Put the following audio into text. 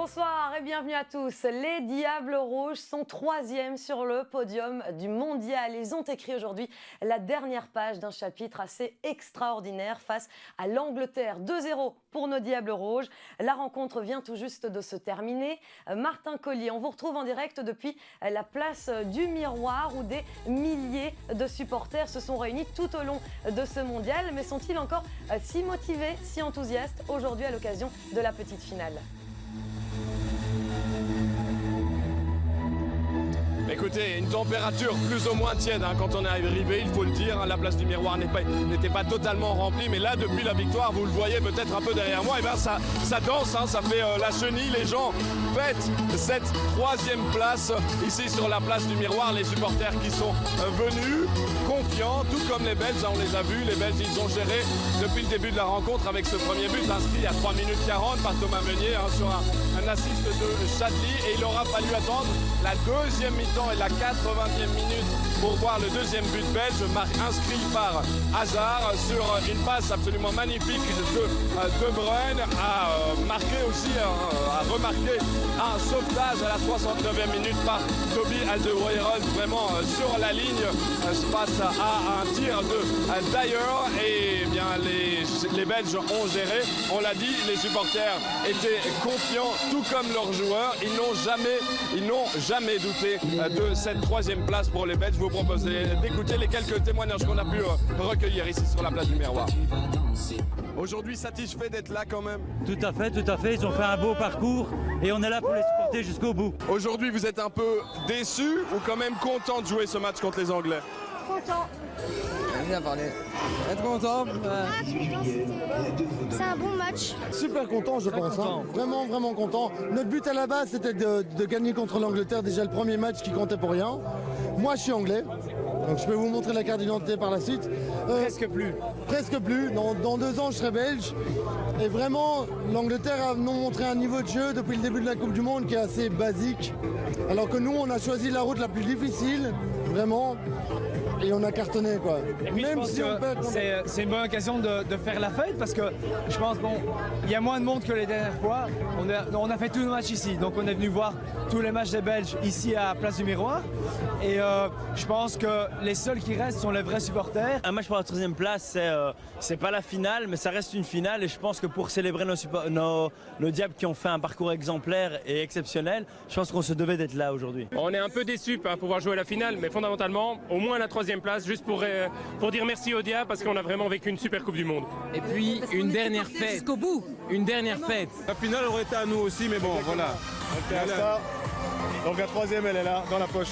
Bonsoir et bienvenue à tous. Les Diables Rouges sont 3e sur le podium du mondial. Ils ont écrit aujourd'hui la dernière page d'un chapitre assez extraordinaire face à l'Angleterre. 2-0 pour nos Diables Rouges. La rencontre vient tout juste de se terminer. Martin Collier, on vous retrouve en direct depuis la place du Miroir où des milliers de supporters se sont réunis tout au long de ce mondial. Mais sont-ils encore si motivés, si enthousiastes aujourd'hui à l'occasion de la petite finale ? Écoutez, une température plus ou moins tiède quand on est arrivé, il faut le dire. La place du Miroir n'était pas totalement remplie, mais là, depuis la victoire, vous le voyez peut-être un peu derrière moi, et bien ça danse, ça fait la chenille. Les gens fêtent cette 3e place ici sur la place du Miroir. Les supporters qui sont venus confiants, tout comme les Belges, on les a vus. Les Belges, ils ont géré depuis le début de la rencontre avec ce premier but inscrit à 3 minutes 40 par Thomas Meunier sur un assist de Chadli, et il aura fallu attendre la deuxième mi-temps et la 80e minute pour voir le deuxième but belge inscrit par Hazard sur une passe absolument magnifique de De Bruyne, a remarqué un sauvetage à la 69e minute par Toby Alderweireld, vraiment sur la ligne face à un tir de Dyer. Et bien les Belges ont géré, on l'a dit, les supporters étaient confiants tout comme leurs joueurs, ils n'ont jamais douté de cette 3e place pour les Belges. Je vous propose d'écouter les quelques témoignages qu'on a pu recueillir ici sur la place du Miroir. Aujourd'hui, satisfait d'être là quand même? Tout à fait, ils ont fait un beau parcours et on est là pour les supporter jusqu'au bout. Aujourd'hui, vous êtes un peu déçu ou quand même content de jouer ce match contre les Anglais? Content. Bien parlé. Être content. C'est un bon match. Super content, je pense. Vraiment, vraiment content. Notre but à la base, c'était de gagner contre l'Angleterre, déjà le premier match qui comptait pour rien. Moi, je suis anglais, donc je peux vous montrer la carte d'identité par la suite. Presque plus. Presque plus. Dans 2 ans, je serai belge. Et vraiment, l'Angleterre a nous montré un niveau de jeu depuis le début de la Coupe du Monde qui est assez basique. Alors que nous, on a choisi la route la plus difficile, vraiment. Et on a cartonné, quoi. Et puis, même si on perd, c'est une bonne occasion de faire la fête, parce que je pense il y a moins de monde que les dernières fois. On a fait tous nos matchs ici, donc on est venu voir tous les matchs des Belges ici à Place du Miroir. Et je pense que les seuls qui restent sont les vrais supporters. Un match pour la 3e place, c'est pas la finale, mais ça reste une finale. Et je pense que pour célébrer nos Diables qui ont fait un parcours exemplaire et exceptionnel, je pense qu'on se devait d'être là aujourd'hui. On est un peu déçus de ne pas pouvoir jouer la finale, mais fondamentalement, au moins la 3e place, juste pour dire merci aux Diables, parce qu'on a vraiment vécu une super Coupe du Monde. Et puis une dernière fête. Jusqu'au bout. Une dernière fête. La finale aurait été à nous aussi, mais bon, voilà. Donc la 3e, elle est là, dans la poche.